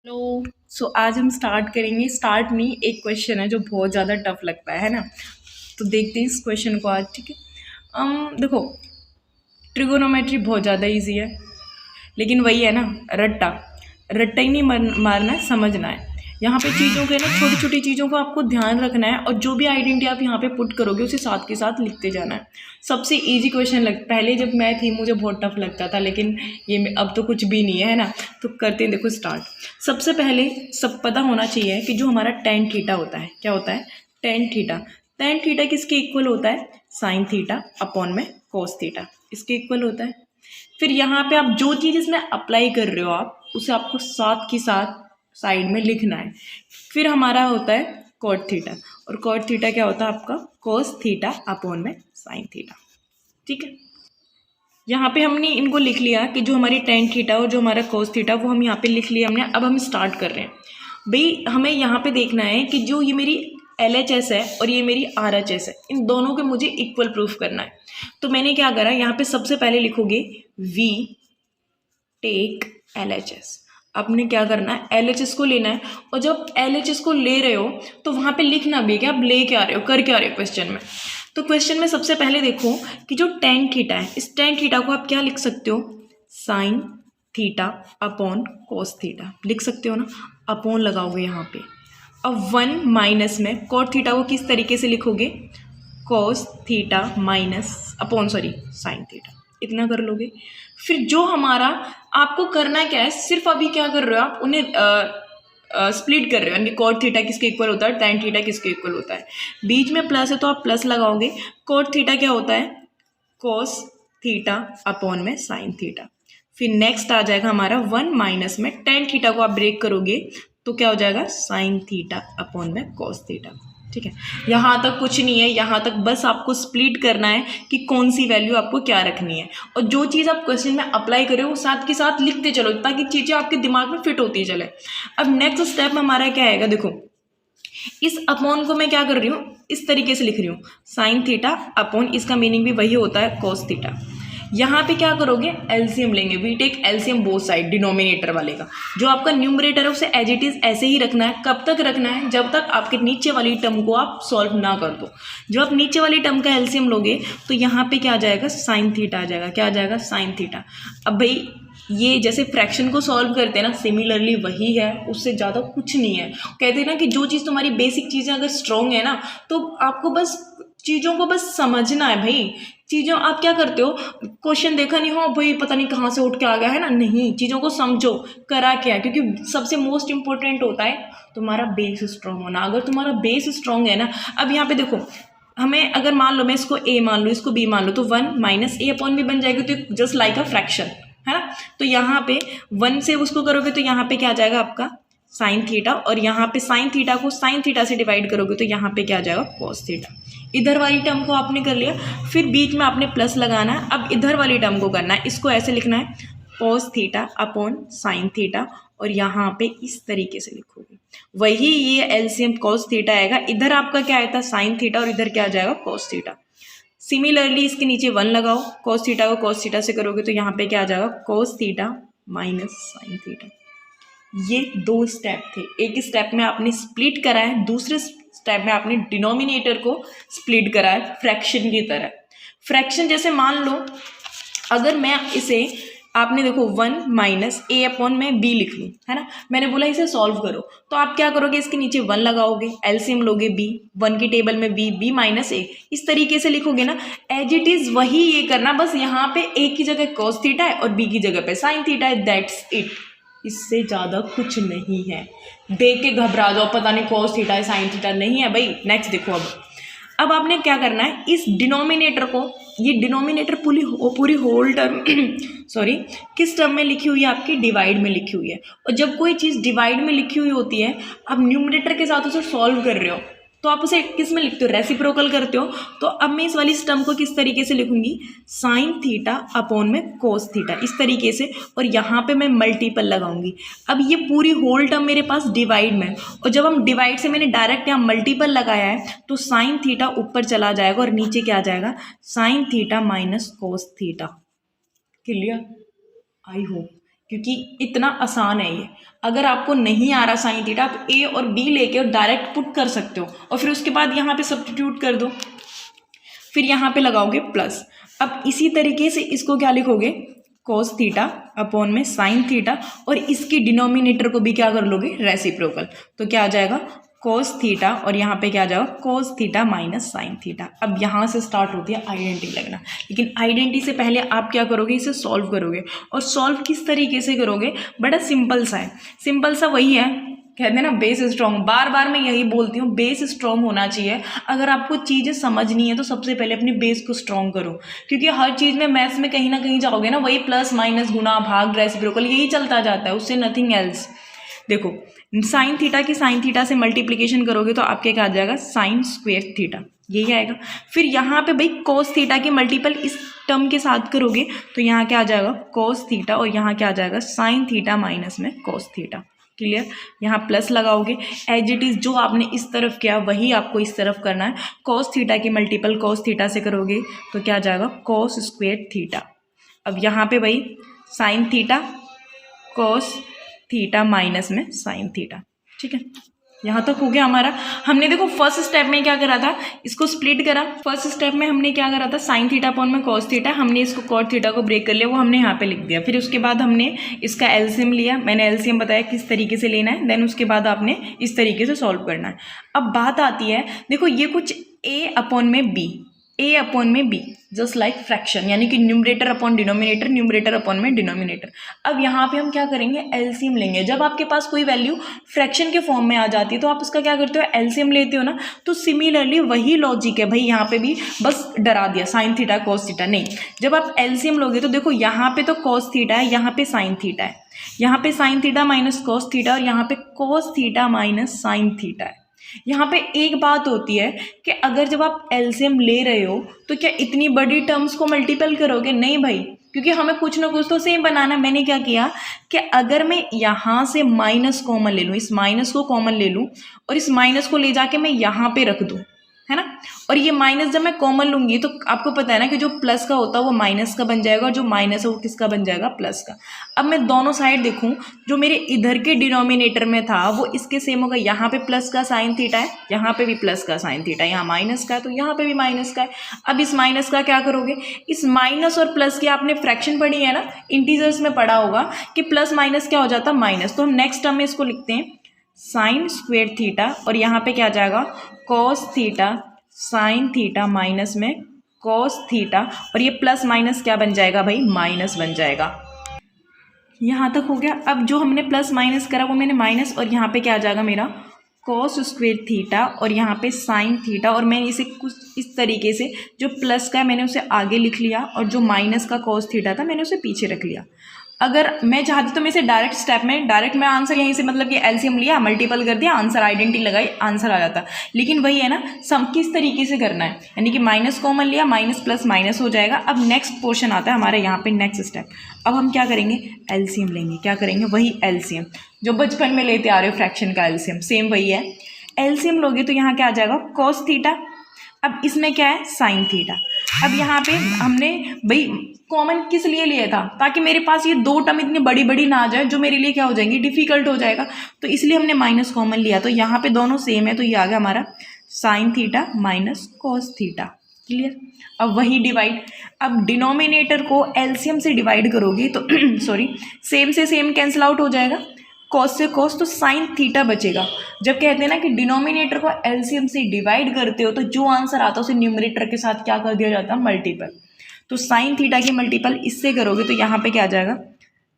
Hello. आज हम start करेंगे। स्टार्ट नहीं, एक क्वेश्चन है जो बहुत ज़्यादा टफ लगता है ना। तो देखते हैं इस क्वेश्चन को आज। ठीक है, देखो, ट्रिगोनोमेट्री बहुत ज़्यादा इजी है, लेकिन वही है ना, रट्टा रट्टा ही नहीं मारना है, समझना है। यहाँ पे चीज़ों के ना, छोटी छोटी चीज़ों को आपको ध्यान रखना है, और जो भी आइडेंटिटी आप यहाँ पे पुट करोगे उसे साथ के साथ लिखते जाना है। सबसे इजी क्वेश्चन पहले जब मैं थी मुझे बहुत टफ लगता था, लेकिन ये अब तो कुछ भी नहीं है ना। तो करते हैं, देखो स्टार्ट। सबसे पहले सब पता होना चाहिए कि जो हमारा टेन थीटा होता है, क्या होता है? Tan theta. टेन थीटा किसके इक्वल होता है? साइन थीटा अपॉन में कोस थीटा, इसके इक्वल होता है। फिर यहाँ पे आप जो चीज़ इसमें अप्लाई कर रहे हो आप उसे आपको साथ की साथ साइड में लिखना है। फिर हमारा होता है कॉट थीटा, और कॉट थीटा क्या होता है आपका? कोस थीटा अपॉन में साइन थीटा। ठीक है, यहाँ पे हमने इनको लिख लिया कि जो हमारी टेन थीटा और जो हमारा कोस थीटा वो हम यहाँ पे लिख लिया हमने। अब हम स्टार्ट कर रहे हैं भाई। हमें यहाँ पे देखना है कि जो ये मेरी LHS है और ये मेरी RHS है, इन दोनों के मुझे इक्वल प्रूफ करना है। तो मैंने क्या करा, यहाँ पे सबसे पहले लिखोगे V टेक LHS। आपने क्या करना है, LHS को लेना है, और जब LHS को ले रहे हो तो वहाँ पे लिखना भी है कि आप ले क्या रहे हो, कर क्या रहे हो क्वेश्चन में। तो क्वेश्चन में सबसे पहले देखो कि जो टेन थीटा है, इस टेन थीटा को आप क्या लिख सकते हो? Sine theta upon cos theta लिख सकते हो ना। अपॉन लगाओगे यहाँ पे। अब वन माइनस में कॉट थीटा को किस तरीके से लिखोगे? Cos theta minus upon sine theta, इतना कर लोगे। फिर जो हमारा आपको करना क्या है, सिर्फ अभी क्या कर रहे हो आप, उन्हें स्प्लिट कर रहे हो, यानी कॉट थीटा किसके इक्वल होता है, टेन थीटा किसके इक्वल होता है। बीच में प्लस है तो आप प्लस लगाओगे। कॉट थीटा क्या होता है? कॉस थीटा अपॉन में साइन थीटा। फिर नेक्स्ट आ जाएगा हमारा वन माइनस में टेन थीटा को आप ब्रेक करोगे तो क्या हो जाएगा? साइन थीटा अपॉन में कॉस थीटा। ठीक है, यहाँ तक कुछ नहीं है, यहाँ तक बस आपको स्प्लिट करना है कि कौन सी वैल्यू आपको क्या रखनी है, और जो चीज़ आप क्वेश्चन में अप्लाई करें वो साथ के साथ लिखते चलो ताकि चीज़ें आपके दिमाग में फिट होती चले। अब नेक्स्ट स्टेप हमारा क्या आएगा, देखो इस अपॉन को मैं क्या कर रही हूँ, इस तरीके से लिख रही हूँ, साइन थीटा अपॉन, इसका मीनिंग भी वही होता है, कॉस थीटा। यहाँ पे क्या करोगे? एलसीएम लेंगे। We take LCM both side, denominator वाले का। जो आपका न्यूमरेटर है उसे एज इट इज ऐसे ही रखना है। कब तक रखना है? जब तक आपके नीचे वाली टर्म को आप सॉल्व ना कर दो। जब आप नीचे वाली टर्म का एलसीएम लोगे तो यहाँ पे क्या आ जाएगा? साइन थीटा आ जाएगा। क्या आ जाएगा? Sine theta. अब भाई ये जैसे फ्रैक्शन को सॉल्व करते हैं ना, सिमिलरली वही है, उससे ज़्यादा कुछ नहीं है। कहते हैं ना कि जो चीज़ तुम्हारी बेसिक चीज़ें अगर स्ट्रॉन्ग है ना, तो आपको बस चीज़ों को बस समझना है भाई। चीज़ों आप क्या करते हो, क्वेश्चन देखा नहीं हो भाई, पता नहीं कहाँ से उठ के आ गया है ना, नहीं, चीज़ों को समझो करा क्या है, क्योंकि सबसे मोस्ट इंपॉर्टेंट होता है तुम्हारा बेस स्ट्रॉन्ग होना। अगर तुम्हारा बेस स्ट्रॉन्ग है ना, अब यहाँ पे देखो, हमें अगर मान लो मैं इसको A मान लो, इसको B मान लो, तो वन माइनस ए अपॉन बी बन जाएगी, तो जस्ट लाइक अ फ्रैक्शन है ना। तो यहाँ पे वन से उसको करोगे तो यहाँ पे क्या आ जाएगा आपका? साइन थीटा, और यहाँ पे साइन थीटा को साइन थीटा से डिवाइड करोगे तो यहाँ पे क्या आ जाएगा? Cos theta. इधर वाली टर्म को आपने कर लिया, फिर बीच में आपने प्लस लगाना है। अब इधर वाली टर्म को करना है, इसको ऐसे लिखना है, cos theta upon sine theta, और यहाँ पे इस तरीके से लिखोगे। वही ये एलसीएम कॉस थीटा आएगा। इधर आपका क्या आया था? साइन थीटा, और इधर क्या आ जाएगा? Cos theta. सिमिलरली इसके नीचे वन लगाओ, कॉस थीटा को कॉस थीटा से करोगे तो यहाँ पे क्या आ जाएगा? Cos theta minus sine theta. ये दो स्टेप थे। एक स्टेप में आपने स्प्लिट करा है, दूसरे स्टेप में आपने डिनोमिनेटर को स्प्लिट करा है फ्रैक्शन की तरह। फ्रैक्शन जैसे मान लो अगर मैं इसे, आपने देखो वन माइनस ए अपॉन में बी लिख लूँ, है ना। मैंने बोला इसे सॉल्व करो, तो आप क्या करोगे? इसके नीचे वन लगाओगे, एलसीएम लोगे बी, वन की टेबल में बी, बी माइनस ए, इस तरीके से लिखोगे ना। एज इट इज वही ये करना, बस यहाँ पे ए की जगह कॉस थीटा है और बी की जगह पे साइन थीटा है, दैट्स इट। इससे ज़्यादा कुछ नहीं है। देख के घबरा जाओ, पता नहीं कॉस थीटा है साइन थीटा, नहीं है भाई। नेक्स्ट देखो, अब आपने क्या करना है, इस डिनोमिनेटर को, ये डिनोमिनेटर पूरी होल टर्म सॉरी किस टर्म में लिखी हुई है? आपकी डिवाइड में लिखी हुई है। और जब कोई चीज़ डिवाइड में लिखी हुई होती है, आप न्यूमरेटर के साथ उसे सॉल्व कर रहे हो, तो आप उसे किस में लिखते हो? रेसिप्रोकल करते हो। तो अब मैं इस वाली टर्म को किस तरीके से लिखूंगी? साइन थीटा अपॉन में कोस थीटा, इस तरीके से, और यहाँ पे मैं मल्टीपल लगाऊंगी। अब ये पूरी होल टर्म मेरे पास डिवाइड में, और जब हम डिवाइड से मैंने डायरेक्ट यहाँ मल्टीपल लगाया है तो साइन थीटा ऊपर चला जाएगा और नीचे क्या आ जाएगा? Sine theta minus cos theta. Clear? I hope क्योंकि इतना आसान है ये। अगर आपको नहीं आ रहा साइन थीटा, आप ए और बी लेके और डायरेक्ट पुट कर सकते हो और फिर उसके बाद यहाँ पे सब्स्टिट्यूट कर दो, फिर यहाँ पे लगाओगे प्लस। अब इसी तरीके से इसको क्या लिखोगे, कोस थीटा अपॉन में साइन थीटा, और इसकी डिनोमिनेटर को भी क्या कर लोगे, रेसिप्रोकल। तो क्या आ जाएगा, कोस थीटा, और यहाँ पे क्या आ जाएगा, cos theta minus sine theta. अब यहाँ से स्टार्ट होती है आइडेंटिटी लगना, लेकिन आइडेंटिटी से पहले आप क्या करोगे, इसे सॉल्व करोगे। और सॉल्व किस तरीके से करोगे, बड़ा सिंपल सा है, सिंपल सा वही है, कहते हैं ना बेस स्ट्रॉन्ग। बार बार मैं यही बोलती हूँ, बेस स्ट्रॉन्ग होना चाहिए। अगर आपको चीज़ें समझनी है तो सबसे पहले अपनी बेस को स्ट्रॉन्ग करो, क्योंकि हर चीज़ में मैथ्स में कहीं ना कहीं जाओगे ना, वही प्लस माइनस गुना भाग रेसिप्रोकल यही चलता जाता है, उससे नथिंग एल्स। देखो साइन थीटा की साइन थीटा से मल्टीप्लीकेशन करोगे तो आपके क्या आ जाएगा, साइन स्क्वेयर थीटा, यही आएगा। फिर यहाँ पे भाई कोस थीटा की मल्टीपल इस टर्म के साथ करोगे तो यहाँ क्या आ जाएगा, कोस थीटा, और यहाँ क्या आ जाएगा, साइन थीटा माइनस में कोस थीटा। क्लियर, यहाँ प्लस लगाओगे, एज इट इज़ जो आपने इस तरफ किया वही आपको इस तरफ करना है। कोस थीटा की मल्टीपल कोस थीटा से करोगे तो क्या आ जाएगा, कोस स्क्वेयर थीटा। अब यहाँ पे भाई sine theta cos theta minus में साइन थीटा, ठीक है। यहाँ तक हो गया हमारा। हमने देखो फर्स्ट स्टेप में क्या करा था, इसको स्प्लिट करा। फर्स्ट स्टेप में हमने क्या करा था, साइन थीटा अपॉन में कॉस थीटा, हमने इसको कॉट थीटा को ब्रेक कर लिया, वो हमने यहाँ पे लिख दिया। फिर उसके बाद हमने इसका एलसीएम लिया, मैंने एलसीएम बताया किस तरीके से लेना है, देन उसके बाद आपने इस तरीके से सॉल्व करना है। अब बात आती है, देखो ये कुछ ए अपॉन में बी, ए अपॉन में बी, जस्ट लाइक फ्रैक्शन, यानी कि numerator upon denominator, numerator upon में डिनोमिनेटर। अब यहाँ पे हम क्या करेंगे, एलसीएम लेंगे। जब आपके पास कोई वैल्यू फ्रैक्शन के फॉर्म में आ जाती है तो आप उसका क्या करते हो, एलसीएम लेते हो ना। तो सिमिलरली वही लॉजिक है भाई, यहाँ पे भी बस डरा दिया, साइन थीटा कॉस थीटा नहीं। जब आप एलसीएम लोगे तो देखो यहाँ पे तो कॉस थीटा है, यहाँ पे साइन थीटा है, यहाँ पे sine theta minus cos theta, और यहाँ पे cos theta minus sine theta है। यहाँ पे एक बात होती है कि अगर जब आप एलसीएम ले रहे हो तो क्या इतनी बड़ी टर्म्स को मल्टीपल करोगे, नहीं भाई, क्योंकि हमें कुछ ना कुछ तो सेम बनाना। मैंने क्या किया कि अगर मैं यहाँ से माइनस कॉमन ले लूँ, इस माइनस को कॉमन ले लूँ और इस माइनस को ले जाके मैं यहाँ पे रख दूँ, है ना। और ये माइनस जब मैं कॉमन लूँगी तो आपको पता है ना कि जो प्लस का होता है वो माइनस का बन जाएगा, और जो माइनस है वो किसका बन जाएगा, प्लस का। अब मैं दोनों साइड देखूँ, जो मेरे इधर के डिनोमिनेटर में था वो इसके सेम होगा, यहाँ पे प्लस का साइन थीटा है, यहाँ पे भी प्लस का साइन थीटा है, यहाँ माइनस का है तो यहाँ पे भी माइनस का है। अब इस माइनस का क्या करोगे, इस माइनस और प्लस की आपने फ्रैक्शन पढ़ी है ना, इंटीजर्स में पढ़ा होगा कि प्लस माइनस क्या हो जाता है, माइनस। तो हम नेक्स्ट टर्म में इसको लिखते हैं साइन स्क्वेयर थीटा, और यहाँ पे क्या आ जाएगा, cos theta sine theta minus में कॉस थीटा, और ये प्लस माइनस क्या बन जाएगा भाई, माइनस बन जाएगा। यहाँ तक हो गया। अब जो हमने प्लस माइनस करा वो मैंने माइनस, और यहाँ पे क्या आ जाएगा मेरा कॉस स्क्वेयर थीटा, और यहाँ पे साइन थीटा, और मैंने इसे कुछ इस तरीके से, जो प्लस का है मैंने उसे आगे लिख लिया, और जो माइनस का कॉस थीटा था मैंने उसे पीछे रख लिया। अगर मैं चाहती तो मैं इसे डायरेक्ट स्टेप में डायरेक्ट मैं आंसर यहीं से, मतलब कि एलसीएम लिया, मल्टीपल कर दिया, आंसर आइडेंटिटी लगाई, आंसर आ जाता। लेकिन वही है ना, सम किस तरीके से करना है, यानी कि माइनस कॉमन लिया, माइनस प्लस माइनस हो जाएगा। अब नेक्स्ट पोर्शन आता है हमारे यहाँ पे, नेक्स्ट स्टेप। अब हम क्या करेंगे, एलसीएम लेंगे। क्या करेंगे, वही एलसीएम जो बचपन में लेते आ रहे हो, फ्रैक्शन का एलसीएम, सेम वही है। एलसीएम लोगे तो यहाँ क्या आ जाएगा, कॉस थीटा, अब इसमें क्या है, साइन थीटा। अब यहाँ पे हमने भाई कॉमन किस लिए लिया था, ताकि मेरे पास ये दो टर्म इतनी बड़ी बड़ी ना आ जाए जो मेरे लिए क्या हो जाएंगी, डिफिकल्ट हो जाएगा, तो इसलिए हमने माइनस कॉमन लिया। तो यहाँ पे दोनों सेम है, तो ये आ गया हमारा sine theta minus cos theta. Clear. अब वही डिवाइड, अब डिनोमिनेटर को एलसीएम से डिवाइड करोगे तो सॉरी, सेम से सेम कैंसिल आउट हो जाएगा, कॉस से कॉस, तो साइन थीटा बचेगा। जब कहते हैं ना कि डिनोमिनेटर को एलसीएम से डिवाइड करते हो तो जो आंसर आता है उसे न्यूमरेटर के साथ क्या कर दिया जाता है, मल्टीपल। तो साइन थीटा की मल्टीपल इससे करोगे तो यहाँ पे क्या आ जाएगा,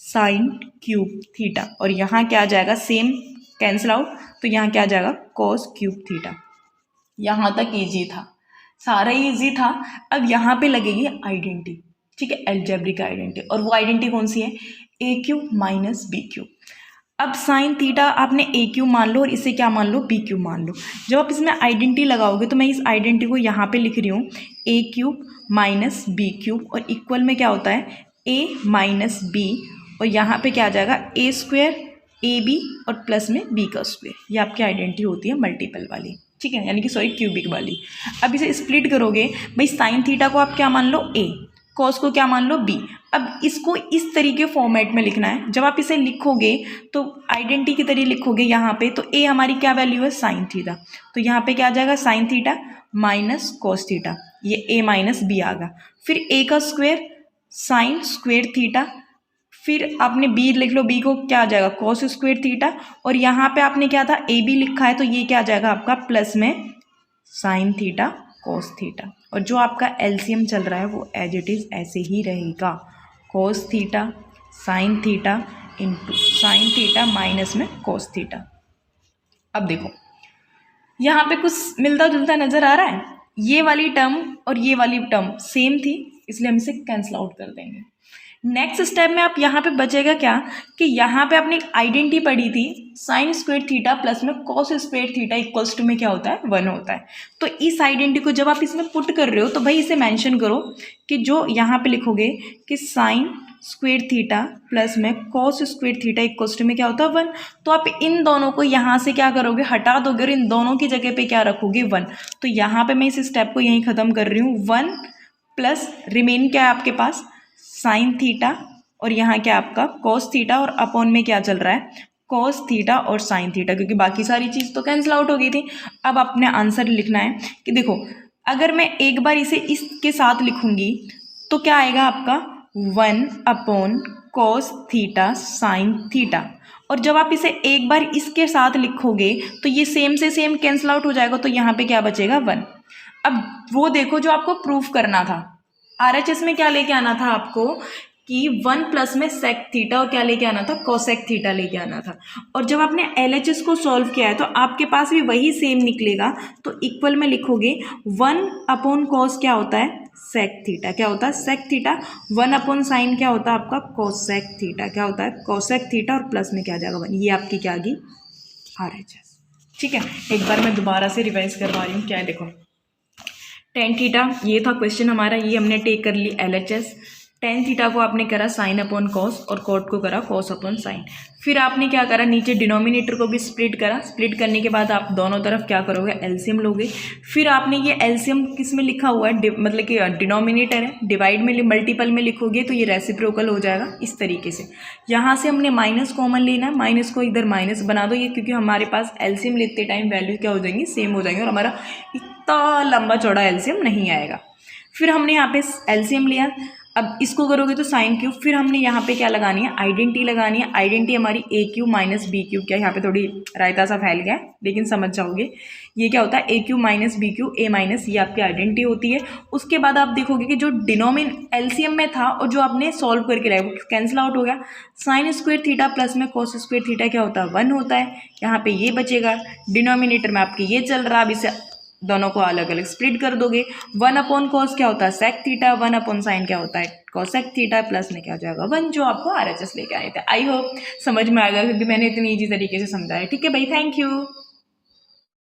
साइन क्यूब थीटा, और यहाँ क्या आ जाएगा, सेम कैंसिल आउट, तो यहाँ क्या आ जाएगा, कॉस क्यूब थीटा। यहाँ तक ईजी था, सारा ईजी था। अब यहाँ पे लगेगी आइडेंटिटी, ठीक है, अलजेब्रिक आइडेंटिटी, और वो आइडेंटिटी कौन सी है, ए क्यूब माइनस बी क्यूब। अब साइन थीटा आपने ए क्यूब मान लो और इसे क्या मान लो, बी क्यूब मान लो। जब आप इसमें आइडेंटिटी लगाओगे तो मैं इस आइडेंटिटी को यहाँ पे लिख रही हूँ, ए क्यूब माइनस बी क्यूब, और इक्वल में क्या होता है, ए माइनस बी, और यहाँ पे क्या आ जाएगा, ए स्क्वेयर ए बी और प्लस में बी का स्क्वेयर। ये आपकी आइडेंटिटी होती है मल्टीपल वाली, ठीक है, यानी कि सॉरी क्यूबिक वाली। अब इसे स्प्लिट करोगे भाई, साइन थीटा को आप क्या मान लो, ए, कॉस को क्या मान लो b। अब इसको इस तरीके फॉर्मेट में लिखना है। जब आप इसे लिखोगे तो आइडेंटिटी की तरह लिखोगे यहाँ पे, तो a हमारी क्या वैल्यू है साइन थीटा, तो यहाँ पे क्या आ जाएगा sine theta minus cos theta, ये a माइनस b आ गया। फिर a का स्क्वायर साइन स्क्वायर थीटा, फिर आपने b लिख लो, b को क्या आ जाएगा कॉस स्क्वायर थीटा, और यहाँ पे आपने क्या था ए बी लिखा है, तो ये क्या आ जाएगा आपका प्लस में साइन थीटा कॉस थीटा। और जो आपका एलसीएम चल रहा है वो एज इट इज़ ऐसे ही रहेगा, cos theta sine theta into sine theta minus में कॉस थीटा। अब देखो यहाँ पे कुछ मिलता जुलता नज़र आ रहा है, ये वाली टर्म और ये वाली टर्म सेम थी, इसलिए हम इसे कैंसिल आउट कर देंगे। नेक्स्ट स्टेप में आप यहाँ पे बचेगा क्या कि यहाँ पे आपने एक आइडेंटिटी पढ़ी थी साइन स्क्वायर थीटा प्लस में cos square theta equals to में क्या होता है 1 होता है। तो इस आइडेंटिटी को जब आप इसमें पुट कर रहे हो तो भाई इसे मेंशन करो कि जो यहाँ पे लिखोगे कि साइन स्क्वायर थीटा प्लस में cos square theta equals to में क्या होता है 1। तो आप इन दोनों को यहाँ से क्या करोगे हटा दोगे और इन दोनों की जगह पे क्या रखोगे 1। तो यहाँ पे मैं इस स्टेप को यहीं ख़त्म कर रही हूँ, 1 प्लस रिमेन क्या है आपके पास साइन थीटा और यहाँ क्या आपका कॉस थीटा और अपॉन में क्या चल रहा है कॉस थीटा और साइन थीटा, क्योंकि बाकी सारी चीज़ तो कैंसिल आउट हो गई थी। अब अपने आंसर लिखना है कि देखो अगर मैं एक बार इसे इसके साथ लिखूंगी तो क्या आएगा आपका 1 upon cos theta sine theta, और जब आप इसे एक बार इसके साथ लिखोगे तो ये सेम से सेम कैंसिल आउट हो जाएगा, तो यहाँ पे क्या बचेगा 1। अब वो देखो जो आपको प्रूफ करना था, RHS में क्या लेके आना था आपको कि 1 प्लस में सेक थीटा और क्या लेके आना था कोसेक थीटा लेके आना था। और जब आपने LHS को सॉल्व किया है तो आपके पास भी वही सेम निकलेगा, तो इक्वल में लिखोगे 1 अपॉन कॉस क्या होता है सेक थीटा, क्या होता है सेक थीटा, 1 अपॉन साइन क्या होता है आपका कोसेक थीटा, क्या होता है कोसेक थीटा, और प्लस में क्या आ जाएगा 1। ये आपकी क्या आ गई RHS। ठीक है, एक बार मैं दोबारा से रिवाइज करवा रही हूँ। क्या है देखो टेन थीटा ये था क्वेश्चन हमारा, ये हमने टेक कर ली LHS। टेन थीटा को आपने करा साइन अपॉन कॉस और कॉट को करा कॉस अपॉन साइन। फिर आपने क्या करा नीचे डिनोमिनेटर को भी स्प्लिट करा, स्प्लिट करने के बाद आप दोनों तरफ क्या करोगे एलसीएम लोगे। फिर आपने ये एलसीएम किस में लिखा हुआ है मतलब कि डिनोमिनेटर है, डिवाइड में मल्टीपल में लिखोगे तो ये रेसिप्रोकल हो जाएगा इस तरीके से। यहाँ से हमने माइनस कॉमन लेना है, माइनस को इधर माइनस बना दो ये, क्योंकि हमारे पास एलसीएम लेते टाइम वैल्यू क्या हो जाएंगी सेम हो जाएंगे और हमारा इतना लंबा चौड़ा एलसीएम नहीं आएगा। फिर हमने यहाँ पे एलसीएम लिया, अब इसको करोगे तो साइन क्यूब, फिर हमने यहाँ पे क्या लगानी है आइडेंटिटी लगानी है। आइडेंटिटी हमारी ए क्यूब माइनस बी क्यूब, क्या यहाँ पे थोड़ी रायता सा फैल गया है लेकिन समझ जाओगे। ये क्या होता है ए क्यूब माइनस बी क्यूब ए माइनस, ये आपकी आइडेंटिटी होती है। उसके बाद आप देखोगे कि जो एलसीएम में था और जो आपने सॉल्व करके लाया वो कैंसिल आउट हो गया। साइन स्क्वायर थीटा प्लस में कॉस स्क्वायर थीटा क्या होता है 1 होता है, यहाँ पे ये बचेगा। डिनोमिनेटर में आपके ये चल रहा है, अब इसे दोनों को अलग अलग स्प्लिट कर दोगे। 1 अपॉन कॉस क्या होता है सेक थीटा, 1 अपॉन साइन क्या होता है कॉसेक थीटा, प्लस में क्या हो जाएगा 1, जो आपको RHS लेके आए थे। आई होप समझ में आ गया क्योंकि मैंने इतनी ईजी तरीके से समझाया। ठीक है भाई, थैंक यू।